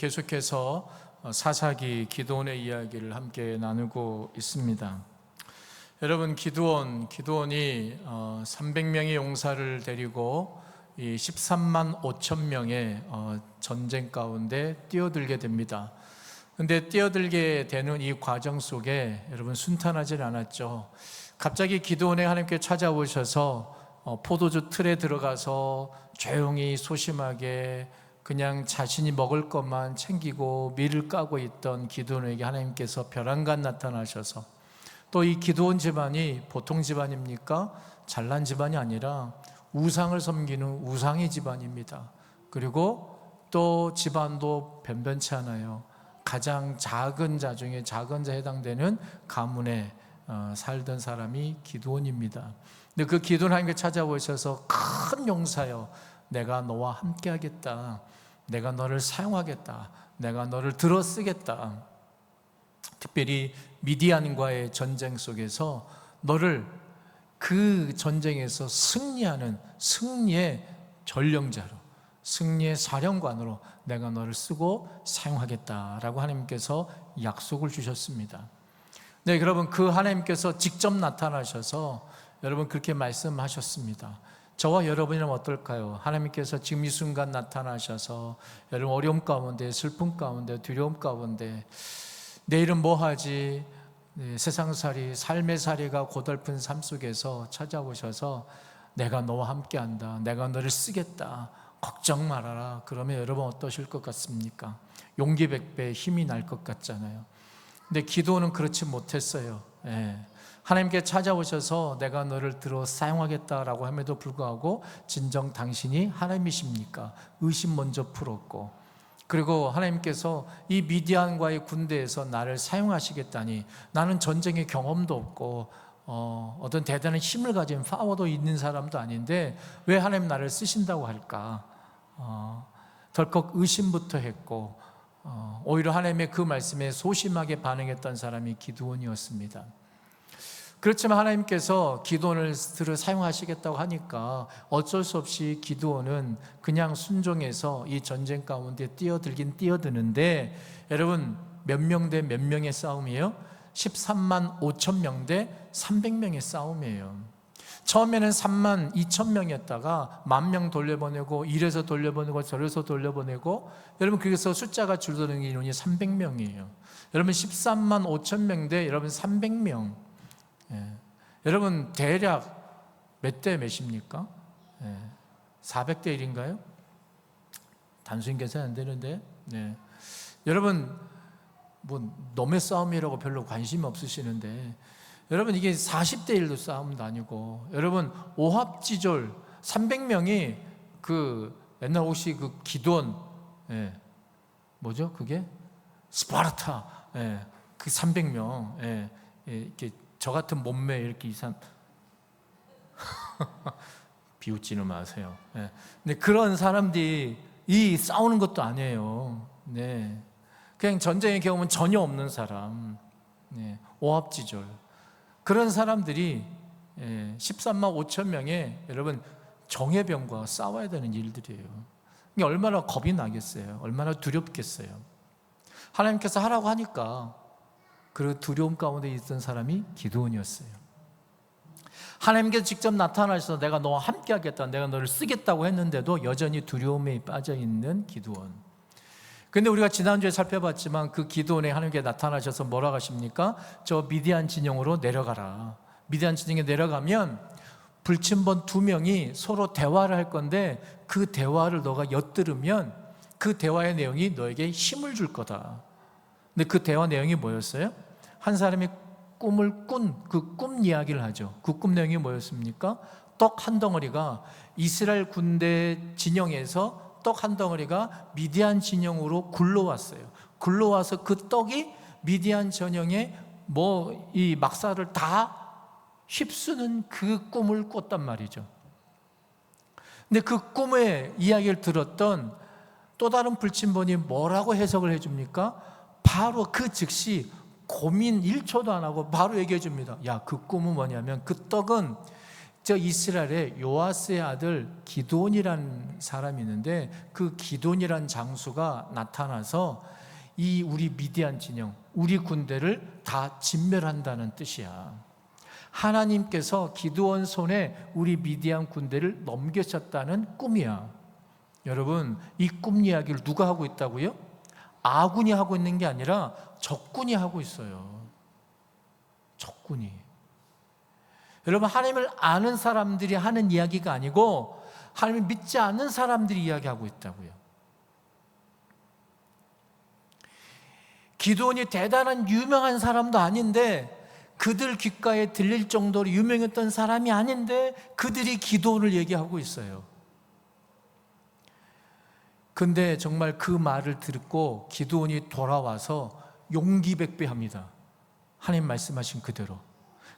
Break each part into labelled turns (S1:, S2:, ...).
S1: 계속해서 사사기 기드온의 이야기를 함께 나누고 있습니다. 여러분, 기드온이 300명의 용사를 데리고 이 13만 5천 명의 전쟁 가운데 뛰어들게 됩니다. 근데 뛰어들게 되는 이 과정 속에 여러분 순탄하지 않았죠. 갑자기 기드온이 하나님께 찾아오셔서 포도주 틀에 들어가서 조용히 소심하게 그냥 자신이 먹을 것만 챙기고 밀을 까고 있던 기드온에게 하나님께서 벼랑간 나타나셔서, 또 이 기드온 집안이 보통 집안입니까? 잘난 집안이 아니라 우상을 섬기는 우상의 집안입니다. 그리고 또 집안도 변변치 않아요. 가장 작은 자 중에 작은 자에 해당되는 가문에 살던 사람이 기드온입니다. 근데 그 기드온 하나님께 찾아오셔서, 큰 용사여, 내가 너와 함께 하겠다, 내가 너를 사용하겠다, 내가 너를 들어 쓰겠다, 특별히 미디안과의 전쟁 속에서 너를 그 전쟁에서 승리하는 승리의 전령자로, 승리의 사령관으로 내가 너를 쓰고 사용하겠다라고 하나님께서 약속을 주셨습니다. 네, 여러분, 그 하나님께서 직접 나타나셔서 여러분 그렇게 말씀하셨습니다. 저와 여러분이라면 어떨까요? 하나님께서 지금 이 순간 나타나셔서 여러분 어려움 가운데, 슬픔 가운데, 두려움 가운데 내일은 뭐 하지? 세상살이, 삶의 살이가 고달픈 삶 속에서 찾아오셔서 내가 너와 함께한다, 내가 너를 쓰겠다, 걱정 말아라. 그러면 여러분 어떠실 것 같습니까? 용기 100배, 힘이 날 것 같잖아요. 근데 기도는 그렇지 못했어요. 하나님께 찾아오셔서 내가 너를 들어 사용하겠다라고 함에도 불구하고 진정 당신이 하나님이십니까? 의심 먼저 풀었고, 그리고 하나님께서 이 미디안과의 군대에서 나를 사용하시겠다니, 나는 전쟁의 경험도 없고 어떤 대단한 힘을 가진 파워도 있는 사람도 아닌데 왜 하나님 나를 쓰신다고 할까? 덜컥 의심부터 했고, 오히려 하나님의 그 말씀에 소심하게 반응했던 사람이 기드온이었습니다. 그렇지만 하나님께서 기드온을 들어 사용하시겠다고 하니까 어쩔 수 없이 기드온은 그냥 순종해서 이 전쟁 가운데 뛰어들긴 뛰어드는데, 여러분 몇 명 대 몇 명의 싸움이에요? 13만 5천 명 대 300명의 싸움이에요. 처음에는 3만 2천 명이었다가 10,000명 돌려보내고, 이래서 돌려보내고 저래서 돌려보내고, 여러분 그래서 숫자가 줄어드는 인원이 300명이에요. 여러분 13만 5천 명 대 여러분 300명. 여러분 대략 몇 대 몇입니까? 400대 1인가요? 단순 계산 안 되는데. 여러분 뭐 놈의 싸움이라고 별로 관심이 없으시는데, 여러분 이게 40대 1도 싸움도 아니고, 여러분 오합지졸 300명이 그 옛날 혹시 그 기드온, 뭐죠 그게? 스파르타, 그 300명, 이렇게 저 같은 몸매 이렇게 이상 비웃지는 마세요. 근데 그런 사람들이 이 싸우는 것도 아니에요. 그냥 전쟁의 경험은 전혀 없는 사람, 오합지졸, 그런 사람들이 13만 5천 명의 여러분 정예병과 싸워야 되는 일들이에요. 이게 얼마나 겁이 나겠어요? 얼마나 두렵겠어요? 하나님께서 하라고 하니까 그 두려움 가운데 있던 사람이 기드온이었어요. 하나님께서 직접 나타나셔서 내가 너와 함께 하겠다, 내가 너를 쓰겠다고 했는데도 여전히 두려움에 빠져있는 기드온. 근데 우리가 지난주에 살펴봤지만 그 기드온에 하나님께 나타나셔서 뭐라고 하십니까? 저 미디안 진영으로 내려가라. 미디안 진영에 내려가면 불침번 2명이 서로 대화를 할 건데, 그 대화를 너가 엿들으면 그 대화의 내용이 너에게 힘을 줄 거다. 근데 그 대화 내용이 뭐였어요? 한 사람이 꿈을 꾼 그 꿈 이야기를 하죠. 그 꿈 내용이 뭐였습니까? 떡 한 덩어리가 이스라엘 군대 진영에서 떡 한 덩어리가 미디안 진영으로 굴러왔어요. 굴러와서 그 떡이 미디안 진영에 이 막사를 다 휩쓰는 그 꿈을 꿨단 말이죠. 근데 그 꿈의 이야기를 들었던 또 다른 불침번이 뭐라고 해석을 해줍니까? 바로 그 즉시 고민 1초도 안 하고 바로 얘기해 줍니다. 야, 그 꿈은 뭐냐면 그 떡은 저 이스라엘에 요아스의 아들 기드온이라는 사람이 있는데, 그 기드온이라는 장수가 나타나서 이 우리 미디안 진영, 우리 군대를 다 진멸한다는 뜻이야. 하나님께서 기드온 손에 우리 미디안 군대를 넘겨셨다는 꿈이야. 여러분, 이 꿈 이야기를 누가 하고 있다고요? 아군이 하고 있는 게 아니라 적군이 하고 있어요. 적군이. 여러분, 하나님을 아는 사람들이 하는 이야기가 아니고 하나님을 믿지 않는 사람들이 이야기하고 있다고요. 기드온이 대단한 유명한 사람도 아닌데, 그들 귓가에 들릴 정도로 유명했던 사람이 아닌데 그들이 기드온을 얘기하고 있어요. 근데 정말 그 말을 듣고 기드온이 돌아와서 용기백배합니다. 하나님 말씀하신 그대로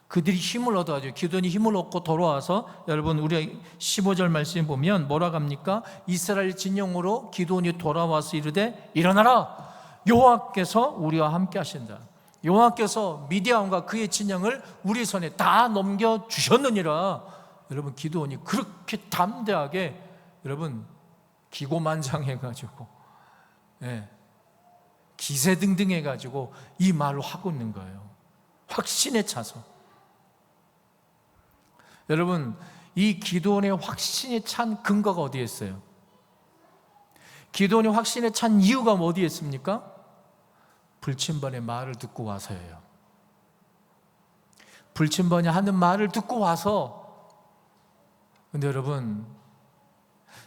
S1: 그들이 힘을 얻어가지고, 기드온이 힘을 얻고 돌아와서, 여러분 우리 15절 말씀 보면 뭐라고 합니까? 이스라엘 진영으로 기드온이 돌아와서 이르되 일어나라, 여호와께서 우리와 함께 하신다. 여호와께서 미디안과 그의 진영을 우리 손에 다 넘겨주셨느니라. 여러분, 기드온이 그렇게 담대하게, 여러분 기고만장해가지고, 기세등등해가지고 이 말을 하고 있는 거예요. 확신에 차서. 여러분, 이 기드온의 확신에 찬 근거가 어디에 있어요? 기드온이 확신에 찬 이유가 어디에 있습니까? 불침번의 말을 듣고 와서예요. 불침번이 하는 말을 듣고 와서. 근데 여러분,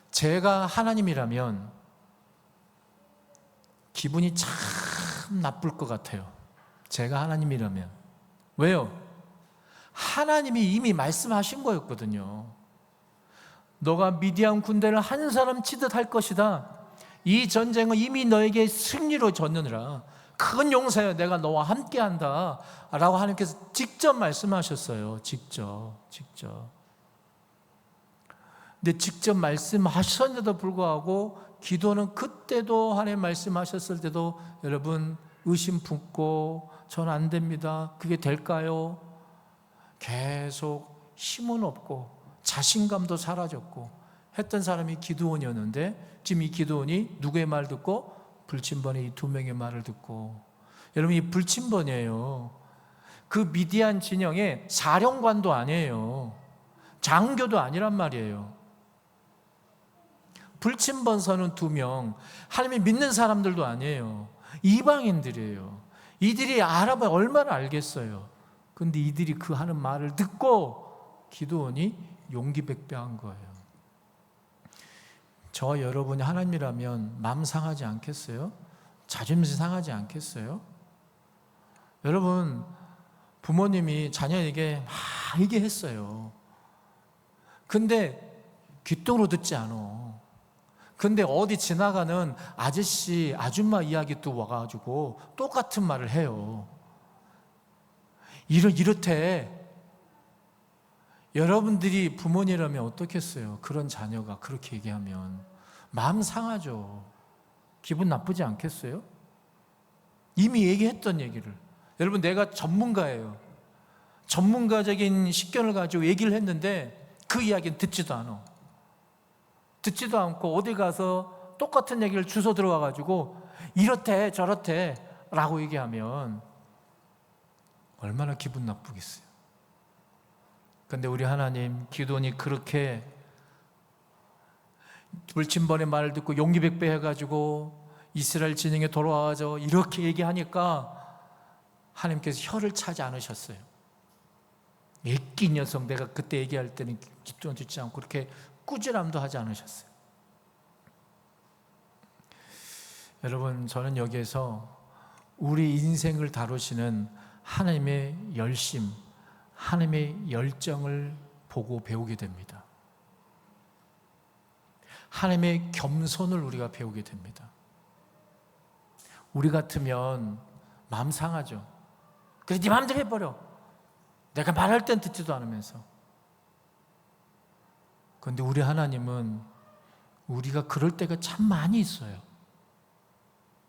S1: 제가 하나님이라면 기분이 참 나쁠 것 같아요. 제가 하나님이라면. 왜요? 하나님이 이미 말씀하신 거였거든요. 너가 미디안 군대를 한 사람 치듯 할 것이다. 이 전쟁은 이미 너에게 승리로 졌느니라. 큰 용사여, 내가 너와 함께한다 라고 하나님께서 직접 말씀하셨어요. 직접. 근데 직접 말씀하셨는데도 불구하고 기도는 그때도 하나님 말씀하셨을 때도 여러분 의심 품고, 전 안 됩니다, 그게 될까요? 계속 힘은 없고 자신감도 사라졌고 했던 사람이 기드온이었는데, 지금 이 기드온이 누구의 말 듣고? 불침번의 이 두 명의 말을 듣고. 여러분, 이 불침번이에요. 그 미디안 진영의 사령관도 아니에요. 장교도 아니란 말이에요. 불침번서는 두 명, 하나님이 믿는 사람들도 아니에요. 이방인들이에요. 이들이 알아봐야 얼마나 알겠어요. 근데 이들이 그 하는 말을 듣고 기드온이 용기백배한 거예요. 저와 여러분이 하나님이라면 마음 상하지 않겠어요? 자존심 상하지 않겠어요? 여러분, 부모님이 자녀에게 막 얘기했어요. 근데 귀뚱으로 듣지 않아. 근데 어디 지나가는 아저씨, 아줌마 이야기 또 와가지고 똑같은 말을 해요. 이렇대. 여러분들이 부모님이라면 어떻겠어요? 그런 자녀가 그렇게 얘기하면 마음 상하죠. 기분 나쁘지 않겠어요? 이미 얘기했던 얘기를. 여러분, 내가 전문가예요. 전문가적인 식견을 가지고 얘기를 했는데 그 이야기는 듣지도 않아. 듣지도 않고 어디 가서 똑같은 얘기를 주워 들어와가지고 이렇대 저렇대 라고 얘기하면 얼마나 기분 나쁘겠어요. 그런데 우리 하나님, 기드온이 그렇게 불침번의 말을 듣고 용기백배 해가지고 이스라엘 진영에 돌아와서 이렇게 얘기하니까 하나님께서 혀를 차지 않으셨어요. 애끼 녀석, 내가 그때 얘기할 때는 기도 듣지 않고 그렇게 꾸지람도 하지 않으셨어요. 여러분, 저는 여기에서 우리 인생을 다루시는 하나님의 열심, 하나님의 열정을 보고 배우게 됩니다. 하나님의 겸손을 우리가 배우게 됩니다. 우리 같으면 마음 상하죠. 그래서 네 마음대로 해버려. 내가 말할 땐 듣지도 않으면서. 그런데 우리 하나님은 우리가 그럴 때가 참 많이 있어요.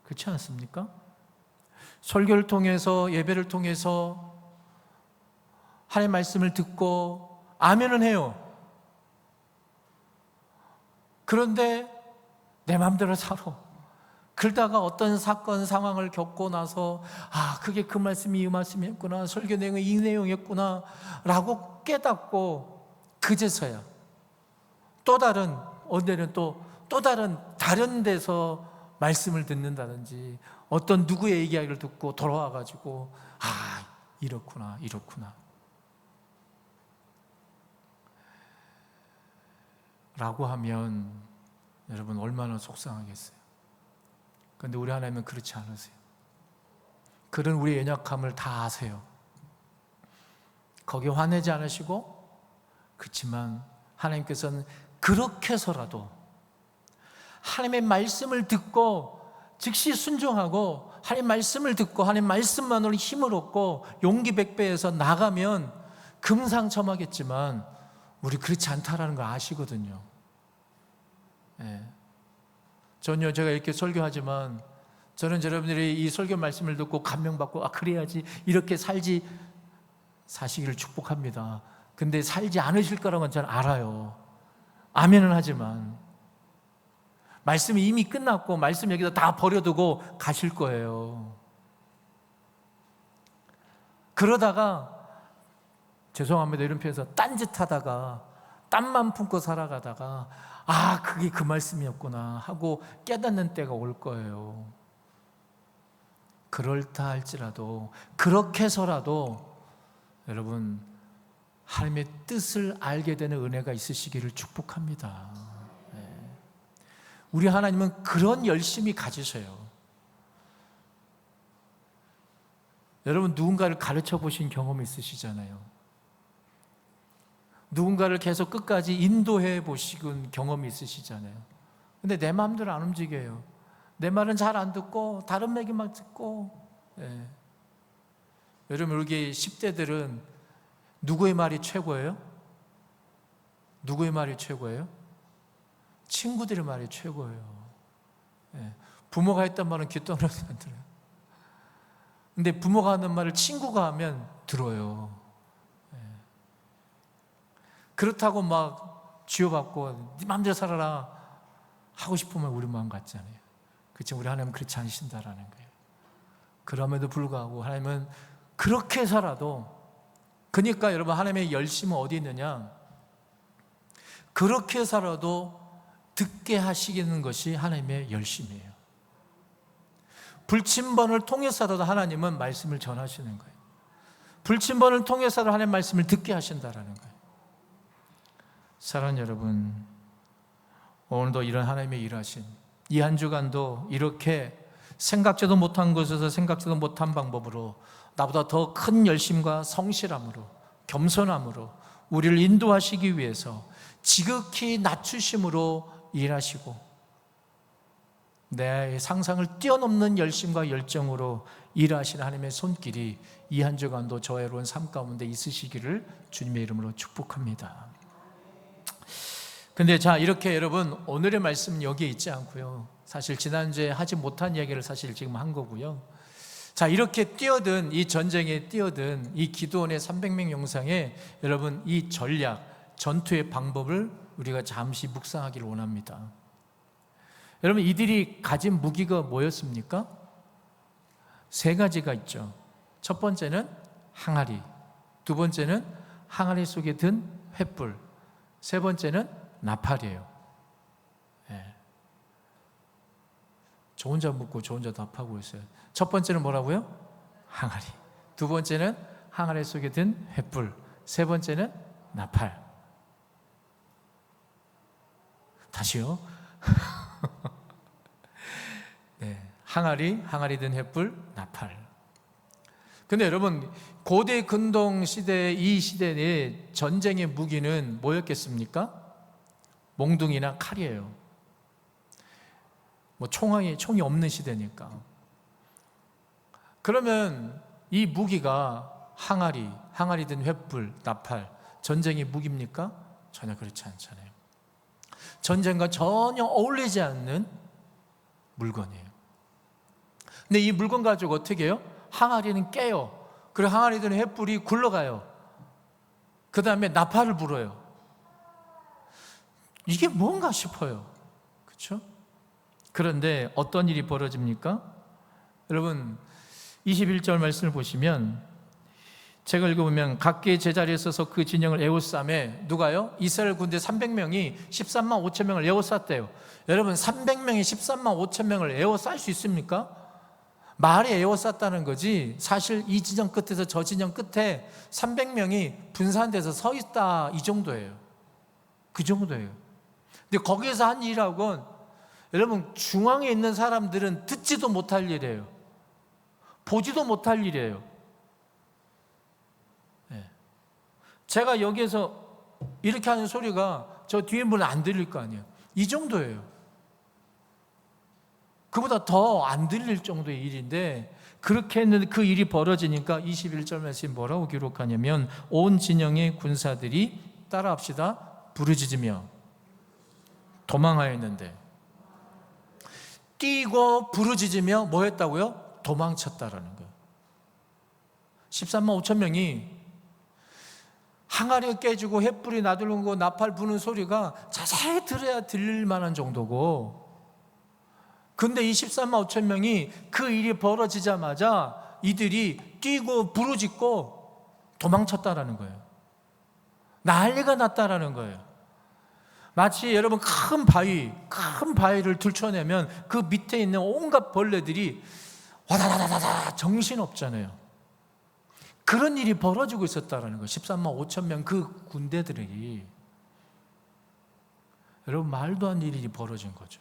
S1: 그렇지 않습니까? 설교를 통해서, 예배를 통해서 하나님의 말씀을 듣고 아멘은 해요. 그런데 내 마음대로 살아. 그러다가 어떤 사건 상황을 겪고 나서 그게 그 말씀이 이 말씀이었구나, 설교 내용이 이 내용이었구나 라고 깨닫고 그제서야 또 다른 언제는 또 다른 데서 말씀을 듣는다든지 어떤 누구의 이야기를 듣고 돌아와가지고 이렇구나 라고 하면 여러분 얼마나 속상하겠어요. 그런데 우리 하나님은 그렇지 않으세요. 그런 우리의 연약함을 다 아세요. 거기에 화내지 않으시고, 그렇지만 하나님께서는 그렇게 해서라도 하나님의 말씀을 듣고 즉시 순종하고 하나님 말씀을 듣고 하나님 말씀만으로 힘을 얻고 용기 백배해서 나가면 금상첨화겠지만 우리 그렇지 않다라는 걸 아시거든요. 전혀 제가 이렇게 설교하지만 저는 여러분들이 이 설교 말씀을 듣고 감명받고 그래야지 이렇게 사시기를 축복합니다. 근데 살지 않으실 거라는 건 저는 알아요. 아멘은 하지만 말씀이 이미 끝났고 말씀 여기다 다 버려두고 가실 거예요. 그러다가 죄송합니다 이런 표현에서 딴짓하다가 땀만 품고 살아가다가 그게 그 말씀이었구나 하고 깨닫는 때가 올 거예요. 그럴다 할지라도 그렇게 해서라도 여러분 하나님의 뜻을 알게 되는 은혜가 있으시기를 축복합니다. 우리 하나님은 그런 열심히 가지셔요. 여러분 누군가를 가르쳐 보신 경험이 있으시잖아요. 누군가를 계속 끝까지 인도해 보신 경험이 있으시잖아요. 근데 내 마음대로 안 움직여요. 내 말은 잘 안 듣고 다른 얘기만 듣고. 여러분 여기 10대들은 누구의 말이 최고예요? 누구의 말이 최고예요? 친구들의 말이 최고예요. 부모가 했던 말은 귀 떠나서 안 들어요. 근데 부모가 하는 말을 친구가 하면 들어요. 그렇다고 막 쥐어받고 네 마음대로 살아라 하고 싶으면 우리 마음 같잖아요. 그렇지만 우리 하나님은 그렇지 않으신다라는 거예요. 그럼에도 불구하고 하나님은 그렇게 살아도, 그러니까 여러분 하나님의 열심은 어디 있느냐? 그렇게 살아도 듣게 하시는 것이 하나님의 열심이에요. 불침번을 통해서라도 하나님은 말씀을 전하시는 거예요. 불침번을 통해서라도 하나님의 말씀을 듣게 하신다라는 거예요. 사랑하는 여러분, 오늘도 이런 하나님의 일하신 이 한 주간도 이렇게 생각지도 못한 곳에서 생각지도 못한 방법으로 나보다 더 큰 열심과 성실함으로 겸손함으로 우리를 인도하시기 위해서 지극히 낮추심으로 일하시고 내 상상을 뛰어넘는 열심과 열정으로 일하시는 하나님의 손길이 이 한 주간도 저의 여러분 삶 가운데 있으시기를 주님의 이름으로 축복합니다. 근데 이렇게 여러분 오늘의 말씀은 여기에 있지 않고요. 사실 지난주에 하지 못한 이야기를 사실 지금 한 거고요. 이렇게 뛰어든 이 전쟁에 뛰어든 이 기드온의 300명 영상에 여러분 이 전략, 전투의 방법을 우리가 잠시 묵상하기를 원합니다. 여러분 이들이 가진 무기가 뭐였습니까? 세 가지가 있죠. 첫 번째는 항아리, 두 번째는 항아리 속에 든 횃불, 세 번째는 나팔이에요. 저 혼자 묻고 저 혼자 답하고 있어요. 첫 번째는 뭐라고요? 항아리. 두 번째는 항아리 속에 든 횃불. 세 번째는 나팔. 다시요. 항아리 든 횃불, 나팔. 근데 여러분 고대 근동 시대 이 시대의 전쟁의 무기는 뭐였겠습니까? 몽둥이나 칼이에요. 총이 없는 시대니까. 그러면 이 무기가 항아리 든 횃불, 나팔, 전쟁의 무기입니까? 전혀 그렇지 않잖아요. 전쟁과 전혀 어울리지 않는 물건이에요. 근데 이 물건 가지고 어떻게 해요? 항아리는 깨요. 그리고 항아리 든 횃불이 굴러가요. 그 다음에 나팔을 불어요. 이게 뭔가 싶어요. 그렇죠? 그런데 어떤 일이 벌어집니까? 여러분 21절 말씀을 보시면 제가 읽어보면 각기 제자리에 서서 그 진영을 에워싸매 누가요? 이스라엘 군대 300명이 13만 5천 명을 에워쌌대요. 여러분 300명이 13만 5천 명을 에워쌀 수 있습니까? 말이 에워쌌다는 거지 사실 이 진영 끝에서 저 진영 끝에 300명이 분산돼서 서 있다 이 정도예요. 그 정도예요. 근데 거기에서 한 일하고는 여러분 중앙에 있는 사람들은 듣지도 못할 일이에요. 보지도 못할 일이에요. 제가 여기에서 이렇게 하는 소리가 저 뒤에 분은 안 들릴 거 아니에요. 이 정도예요. 그보다 더 안 들릴 정도의 일인데 그렇게 했는데 그 일이 벌어지니까 21절 말씀 뭐라고 기록하냐면 온 진영의 군사들이 따라합시다. 부르짖으며 도망하였는데 뛰고 부르짖으며 뭐 했다고요? 도망쳤다라는 거예요. 13만 5천 명이 항아리가 깨지고 횃불이 나들고 나팔 부는 소리가 자세히 들어야 들릴 만한 정도고 근데 이 13만 5천 명이 그 일이 벌어지자마자 이들이 뛰고 부르짖고 도망쳤다라는 거예요. 난리가 났다라는 거예요. 마치 여러분 큰 바위를 들춰내면 그 밑에 있는 온갖 벌레들이 와다다다다다 정신없잖아요. 그런 일이 벌어지고 있었다는 거예요. 13만 5천 명 그 군대들이. 여러분 말도 안 되는 일이 벌어진 거죠.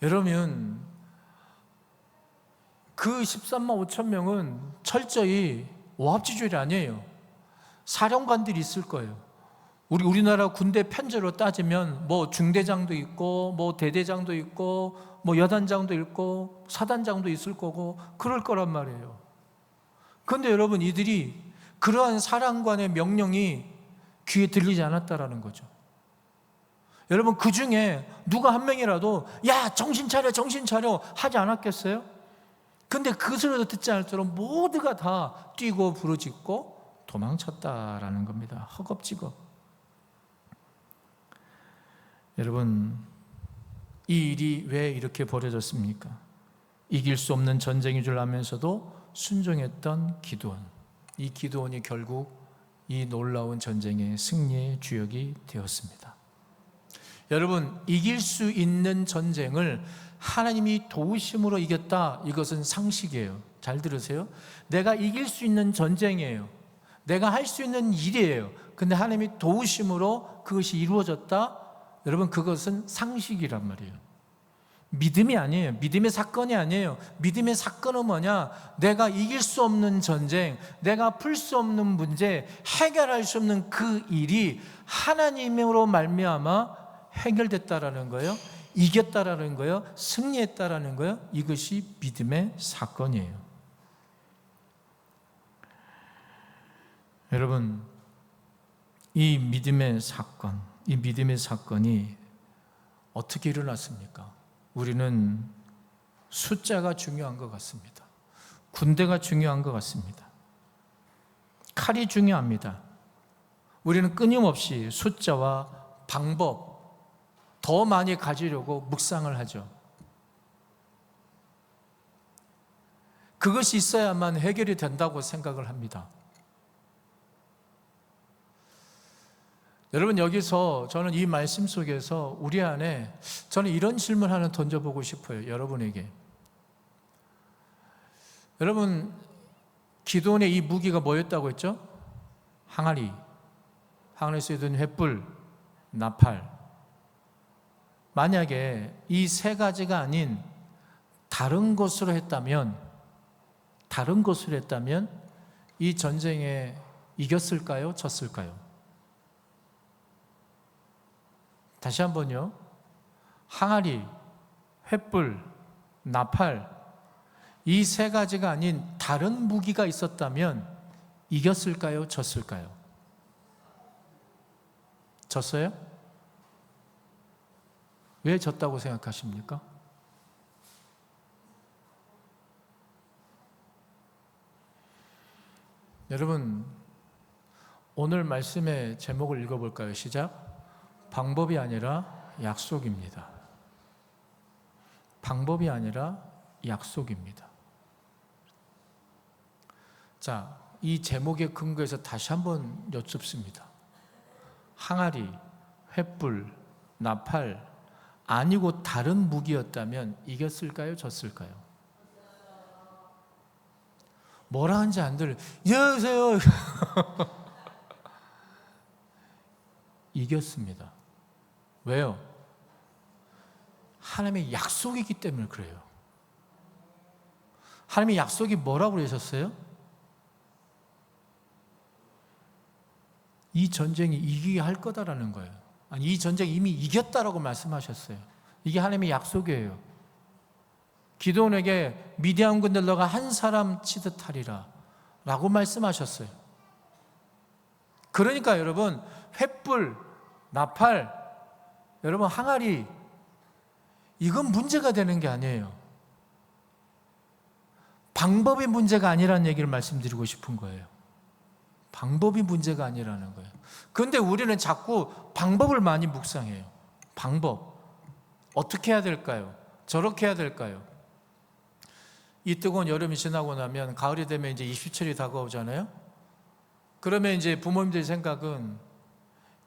S1: 여러분 그 13만 5천 명은 철저히 오합지졸이 아니에요. 사령관들이 있을 거예요. 우리나라 군대 편제로 따지면 뭐 중대장도 있고 뭐 대대장도 있고 뭐 여단장도 있고 사단장도 있을 거고 그럴 거란 말이에요. 그런데 여러분 이들이 그러한 사령관의 명령이 귀에 들리지 않았다라는 거죠. 여러분 그 중에 누가 한 명이라도 야 정신 차려 하지 않았겠어요? 근데 그 소리도 듣지 않을수록 모두가 다 뛰고 부르짖고 도망쳤다라는 겁니다. 허겁지겁. 여러분 이 일이 왜 이렇게 벌어졌습니까? 이길 수 없는 전쟁인 줄 알면서도 순종했던 기드온. 이 기드온이 결국 이 놀라운 전쟁의 승리의 주역이 되었습니다. 여러분 이길 수 있는 전쟁을 하나님이 도우심으로 이겼다. 이것은 상식이에요. 잘 들으세요. 내가 이길 수 있는 전쟁이에요. 내가 할 수 있는 일이에요. 근데 하나님이 도우심으로 그것이 이루어졌다. 여러분 그것은 상식이란 말이에요. 믿음이 아니에요. 믿음의 사건이 아니에요. 믿음의 사건은 뭐냐? 내가 이길 수 없는 전쟁, 내가 풀 수 없는 문제, 해결할 수 없는 그 일이 하나님으로 말미암아 해결됐다라는 거예요. 이겼다라는 거예요. 승리했다라는 거예요. 이것이 믿음의 사건이에요. 여러분 이 믿음의 사건이 어떻게 일어났습니까? 우리는 숫자가 중요한 것 같습니다. 군대가 중요한 것 같습니다. 칼이 중요합니다. 우리는 끊임없이 숫자와 방법 더 많이 가지려고 묵상을 하죠. 그것이 있어야만 해결이 된다고 생각을 합니다. 여러분 여기서 저는 이 말씀 속에서 우리 안에 저는 이런 질문 하나 던져보고 싶어요. 여러분에게. 여러분 기드온의 이 무기가 뭐였다고 했죠? 항아리, 항아리에 든 횃불, 나팔. 만약에 이 세 가지가 아닌 다른 것으로 했다면 이 전쟁에 이겼을까요? 졌을까요? 다시 한번요. 항아리, 횃불, 나팔 이 세 가지가 아닌 다른 무기가 있었다면 이겼을까요? 졌을까요? 졌어요? 왜 졌다고 생각하십니까? 여러분, 오늘 말씀의 제목을 읽어볼까요? 시작. 방법이 아니라 약속입니다. 방법이 아니라 약속입니다. 자, 이 제목에 근거해서 다시 한번 여쭙습니다. 항아리, 횃불, 나팔 아니고 다른 무기였다면 이겼을까요? 졌을까요? 뭐라 하는지 안 들려요. 여보세요. 이겼습니다. 왜요? 하나님의 약속이기 때문에 그래요. 하나님의 약속이 뭐라고 그러셨어요? 이 전쟁이 이기게 할 거다라는 거예요. 아니, 이 전쟁 이미 이겼다라고 말씀하셨어요. 이게 하나님의 약속이에요. 기드온에게 미디안 군대를 너가 한 사람 치듯 하리라 라고 말씀하셨어요. 그러니까 여러분, 횃불, 나팔, 여러분 항아리, 이건 문제가 되는 게 아니에요. 방법이 문제가 아니라는 얘기를 말씀드리고 싶은 거예요. 방법이 문제가 아니라는 거예요. 그런데 우리는 자꾸 방법을 많이 묵상해요. 방법. 어떻게 해야 될까요? 저렇게 해야 될까요? 이 뜨거운 여름이 지나고 나면 가을이 되면 이제 입시철이 다가오잖아요. 그러면 이제 부모님들의 생각은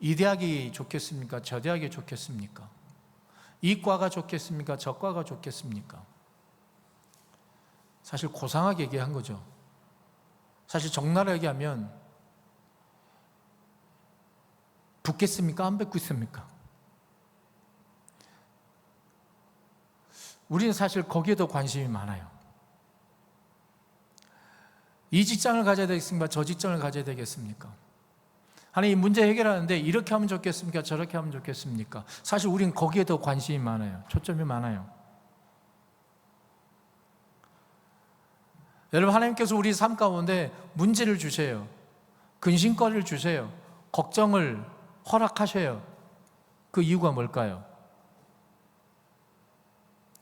S1: 이 대학이 좋겠습니까? 저 대학이 좋겠습니까? 이 과가 좋겠습니까? 저 과가 좋겠습니까? 사실 고상하게 얘기한 거죠. 사실 적나라하게 얘기하면 붙겠습니까? 안 붙겠습니까? 우리는 사실 거기에 더 관심이 많아요. 이 직장을 가져야 되겠습니까? 저 직장을 가져야 되겠습니까? 하나님, 이 문제 해결하는데 이렇게 하면 좋겠습니까? 저렇게 하면 좋겠습니까? 사실 우리는 거기에 더 관심이 많아요. 초점이 많아요. 여러분, 하나님께서 우리 삶 가운데 문제를 주세요. 근심거리를 주세요. 걱정을 허락하셔요. 그 이유가 뭘까요?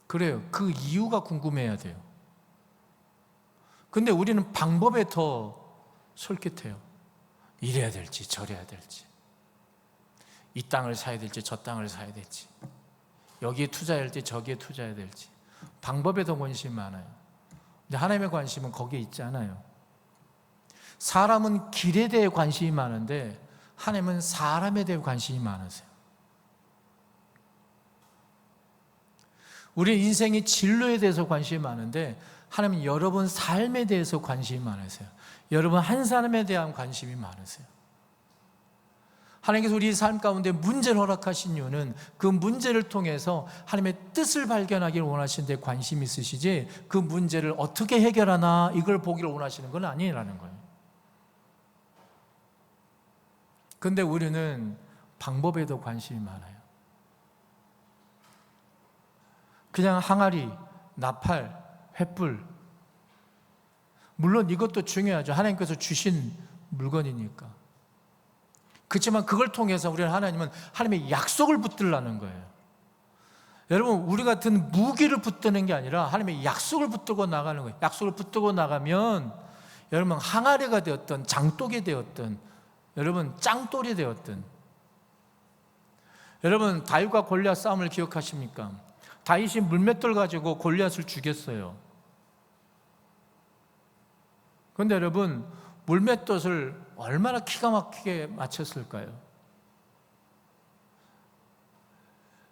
S1: 그래요. 그 이유가 궁금해야 돼요. 근데 우리는 방법에 더 솔깃해요. 이래야 될지 저래야 될지, 이 땅을 사야 될지 저 땅을 사야 될지, 여기에 투자해야 될지 저기에 투자해야 될지, 방법에 더 관심이 많아요. 근데 하나님의 관심은 거기에 있지 않아요. 사람은 길에 대해 관심이 많은데 하나님은 사람에 대해 관심이 많으세요. 우리 인생의 진로에 대해서 관심이 많은데 하나님은 여러분 삶에 대해서 관심이 많으세요. 여러분 한 사람에 대한 관심이 많으세요. 하나님께서 우리 삶 가운데 문제를 허락하신 이유는 그 문제를 통해서 하나님의 뜻을 발견하기를 원하시는 데 관심이 있으시지, 그 문제를 어떻게 해결하나 이걸 보기를 원하시는 건 아니라는 거예요. 그런데 우리는 방법에 더 관심이 많아요. 그냥 항아리, 나팔, 횃불, 물론 이것도 중요하죠. 하나님께서 주신 물건이니까. 그렇지만 그걸 통해서 우리는 하나님의 약속을 붙들라는 거예요. 여러분, 우리 같은 무기를 붙드는 게 아니라 하나님의 약속을 붙들고 나가는 거예요. 약속을 붙들고 나가면 여러분 항아리가 되었든 장독이 되었든 여러분 짱돌이 되었든, 여러분 다윗과 골리앗 싸움을 기억하십니까? 다윗이 물맷돌 가지고 골리앗을 죽였어요. 그런데 여러분 물맷돌을 얼마나 기가 막히게 맞췄을까요?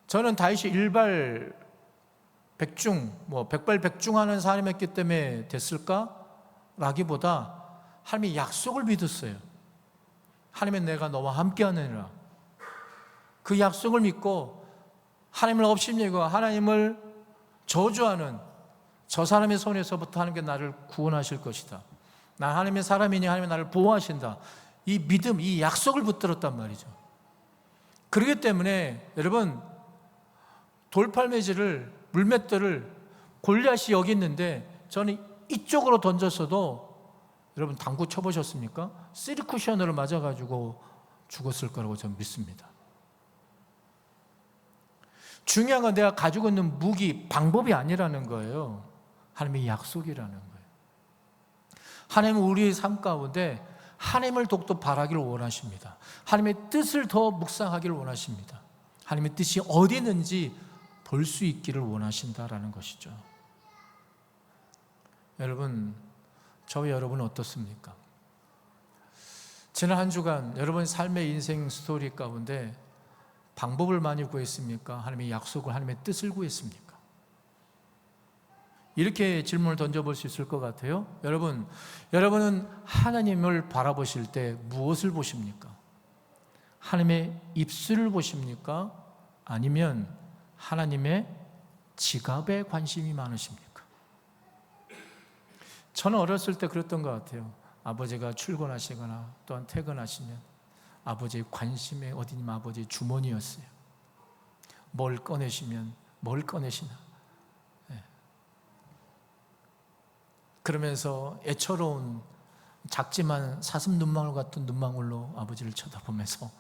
S1: 저는 다윗이 일발 백중, 백발백중하는 사람이었기 때문에 됐을까? 라기보다 하나님의 약속을 믿었어요. 하나님의 내가 너와 함께하느니라. 그 약속을 믿고 하나님을 업신여기고 하나님을 저주하는 저 사람의 손에서부터 하나님께 나를 구원하실 것이다. 난 하나님의 사람이니 하나님이 나를 보호하신다. 이 믿음, 이 약속을 붙들었단 말이죠. 그렇기 때문에 여러분 돌팔매질을, 물맷돌을 골리앗이 여기 있는데 저는 이쪽으로 던졌어도 여러분 당구 쳐보셨습니까? 3쿠션으로 맞아가지고 죽었을 거라고 저는 믿습니다. 중요한 건 내가 가지고 있는 무기, 방법이 아니라는 거예요. 하나님의 약속이라는 거예요. 하나님은 우리의 삶 가운데 하나님을 더욱더 바라기를 원하십니다. 하나님의 뜻을 더 묵상하기를 원하십니다. 하나님의 뜻이 어디 있는지 볼 수 있기를 원하신다라는 것이죠. 여러분, 저와 여러분은 어떻습니까? 지난 한 주간 여러분의 삶의 인생 스토리 가운데 방법을 많이 구했습니까? 하나님의 약속을, 하나님의 뜻을 구했습니까? 이렇게 질문을 던져볼 수 있을 것 같아요. 여러분은 하나님을 바라보실 때 무엇을 보십니까? 하나님의 입술을 보십니까? 아니면 하나님의 지갑에 관심이 많으십니까? 저는 어렸을 때 그랬던 것 같아요. 아버지가 출근하시거나 또한 퇴근하시면 아버지의 관심의 어디냐면 아버지의 주머니였어요. 뭘 꺼내시면 뭘 꺼내시나. 그러면서 애처로운 작지만 사슴 눈망울 같은 눈망울로 아버지를 쳐다보면서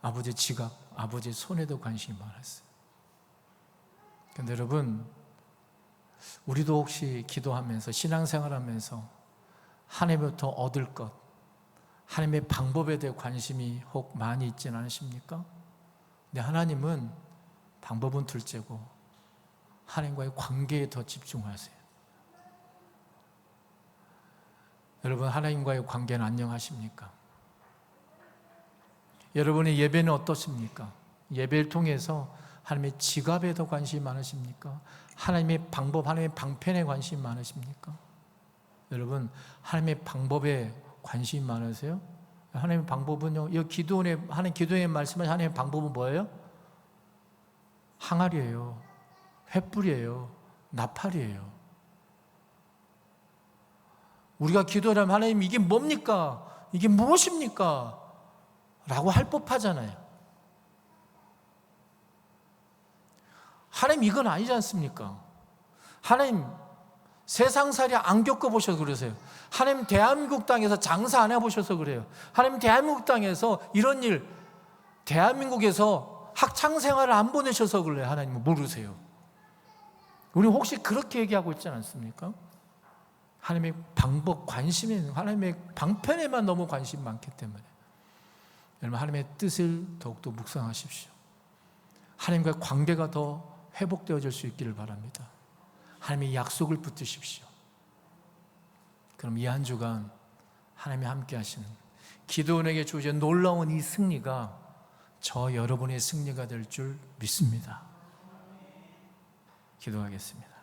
S1: 아버지 지갑, 아버지 손에도 관심이 많았어요. 그런데 여러분, 우리도 혹시 기도하면서 신앙생활하면서 하나님부터 얻을 것, 하나님의 방법에 대해 관심이 혹 많이 있지는 않으십니까? 근데 하나님은 방법은 둘째고 하나님과의 관계에 더 집중하세요. 여러분, 하나님과의 관계는 안녕하십니까? 여러분의 예배는 어떻습니까? 예배를 통해서 하나님의 지갑에 더 관심이 많으십니까? 하나님의 방법, 하나님의 방편에 관심이 많으십니까? 여러분, 하나님의 방법에 관심이 많으세요? 하나님의 방법은요, 이 하나님 기도원에 말씀하신 하나님의 방법은 뭐예요? 항아리예요, 횃불이에요, 나팔이에요. 우리가 기도를 하면 하나님 이게 뭡니까? 이게 무엇입니까? 라고 할 법하잖아요. 하나님 이건 아니지 않습니까? 하나님 세상살이 안 겪어보셔서 그러세요. 하나님 대한민국 땅에서 장사 안 해보셔서 그래요. 하나님 대한민국 땅에서 이런 일, 대한민국에서 학창생활을 안 보내셔서 그래요. 하나님은 모르세요. 우리 혹시 그렇게 얘기하고 있지 않습니까? 하나님의 방법, 관심에, 하나님의 방편에만 너무 관심이 많기 때문에 여러분, 하나님의 뜻을 더욱더 묵상하십시오. 하나님과의 관계가 더 회복되어질 수 있기를 바랍니다. 하나님의 약속을 붙드십시오. 그럼 이 한 주간 하나님이 함께 하시는 기도원에게 주어진 놀라운 이 승리가 저 여러분의 승리가 될 줄 믿습니다. 기도하겠습니다.